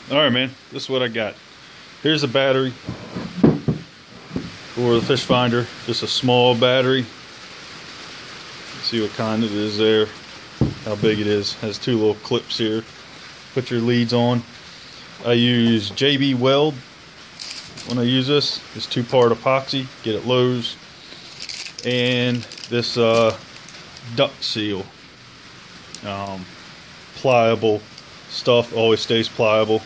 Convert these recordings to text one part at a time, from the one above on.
Alright, man, this is what I got. Here's a battery for the fish finder. Just a small battery. See what kind it is there, how big it is. Has two little clips here. Put your leads on. I use JB Weld when I use this. It's 2-part epoxy, get at Lowe's. And this duct seal. Pliable stuff, always stays pliable.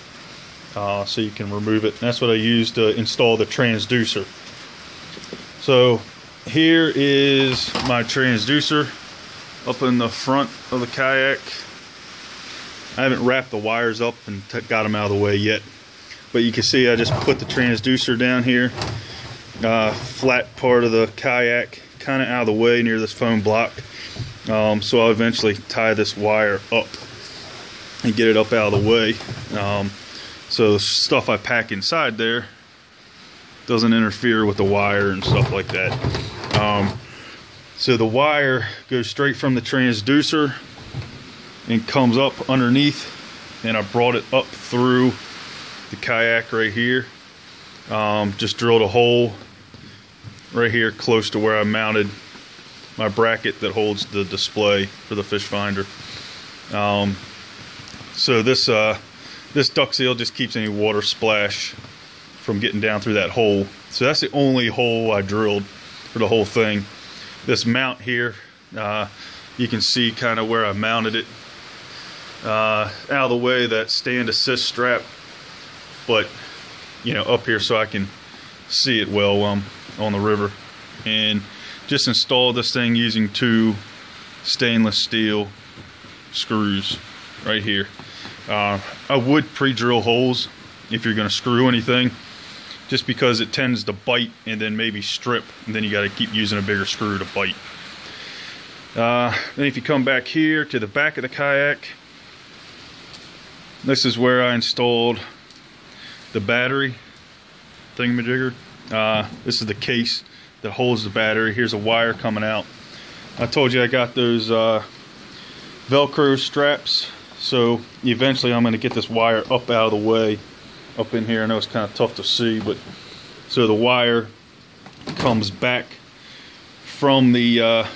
So you can remove it. And that's what I use to install the transducer. So here is my transducer up in the front of the kayak. I haven't wrapped the wires up and got them out of the way yet, but you can see I just put the transducer down here, flat part of the kayak, kind of out of the way near this foam block. So I'll eventually tie this wire up and get it up out of the way. So the stuff I pack inside there doesn't interfere with the wire and stuff like that. So the wire goes straight from the transducer and comes up underneath, and I brought it up through the kayak right here. Just drilled a hole right here close to where I mounted my bracket that holds the display for the fish finder. So this duct seal just keeps any water splash from getting down through that hole. So that's the only hole I drilled for the whole thing. This mount here, you can see kind of where I mounted it. Out of the way, that stand assist strap, but you know, up here so I can see it well on the river. And just installed this thing using 2 stainless steel screws right here. I would pre-drill holes if you're going to screw anything, just because it tends to bite and then maybe strip, and then you got to keep using a bigger screw to bite. Then if you come back here to the back of the kayak, this is where I installed the battery thingamajigger. This is the case that holds the battery. Here's a wire coming out. I told you I got those Velcro straps, so eventually I'm going to get this wire up out of the way, up in here. I know it's kind of tough to see, but so the wire comes back from the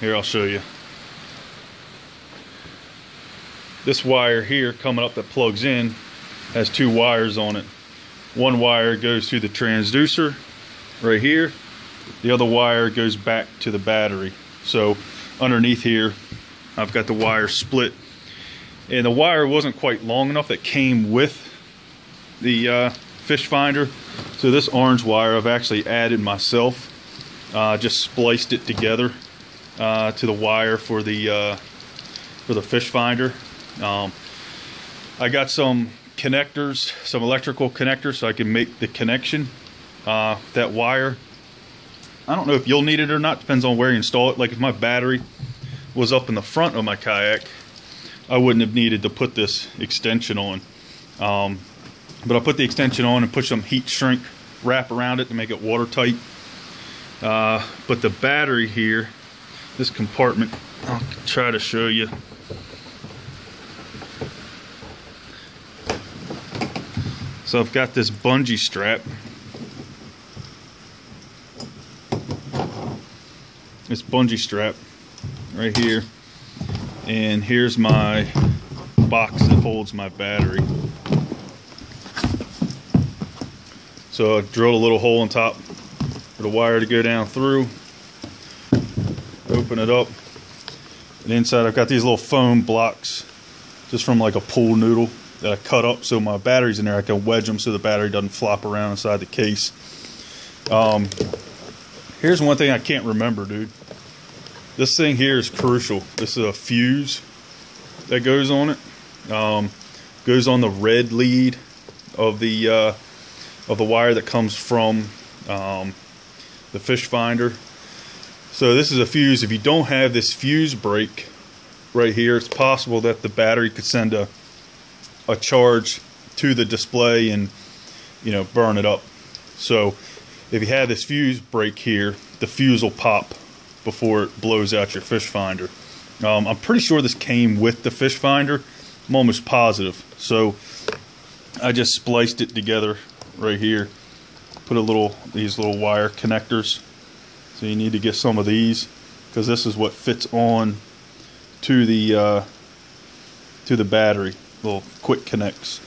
here, I'll show you. This wire here coming up that plugs in has 2 wires on it. One wire goes to the transducer right here. The other wire goes back to the battery. So underneath here I've got the wire split, and the wire wasn't quite long enough that came with the fish finder. So this orange wire I've actually added myself. Just spliced it together to the wire for the fish finder. I got some connectors, some electrical connectors, so I can make the connection. That wire, I don't know if you'll need it or not, depends on where you install it. Like if my battery was up in the front of my kayak, I wouldn't have needed to put this extension on. But I put the extension on and put some heat shrink wrap around it to make it watertight. But the battery here, this compartment, I'll try to show you. So I've got this bungee strap. This bungee strap right here. And here's my box that holds my battery. So I drilled a little hole on top for the wire to go down through. Open it up. And inside I've got these little foam blocks, just from like a pool noodle, that I cut up so my battery's in there. I can wedge them so the battery doesn't flop around inside the case. Here's one thing I can't remember, dude. This thing here is crucial. This is a fuse that goes on it. Goes on the red lead of the wire that comes from the fish finder. So this is a fuse. If you don't have this fuse break right here, it's possible that the battery could send a charge to the display and, you know, burn it up. So if you have this fuse break here, the fuse will pop before it blows out your fish finder. I'm pretty sure this came with the fish finder. I'm almost positive. So I just spliced it together right here. Put these little wire connectors. So you need to get some of these, because this is what fits on to the battery. Little quick connects.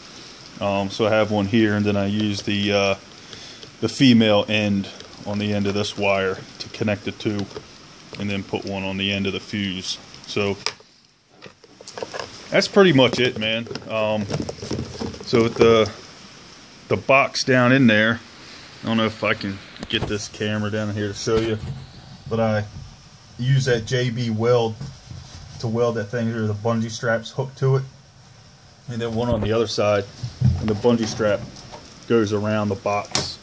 So I have one here, and then I use the female end on the end of this wire to connect the two, and then put one on the end of the fuse. So that's pretty much it, man. So with the box down in there, I don't know if I can get this camera down here to show you, but I use that JB weld to weld that thing here. The bungee straps hooked to it, and then one on the other side, and the bungee strap goes around the box.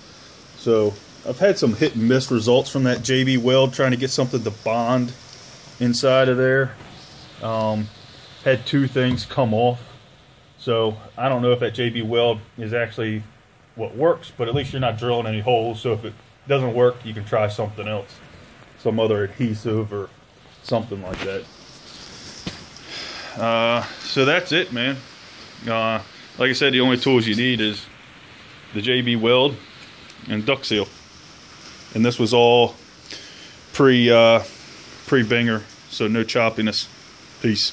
So I've had some hit and miss results from that JB weld, trying to get something to bond inside of there. Had two things come off, so I don't know if that JB weld is actually what works, but at least you're not drilling any holes. So if it doesn't work, you can try something else, some other adhesive or something like that. So that's it, man. Like I said, the only tools you need is the JB weld and duct seal, and this was all pre-binger, so no choppiness. Peace.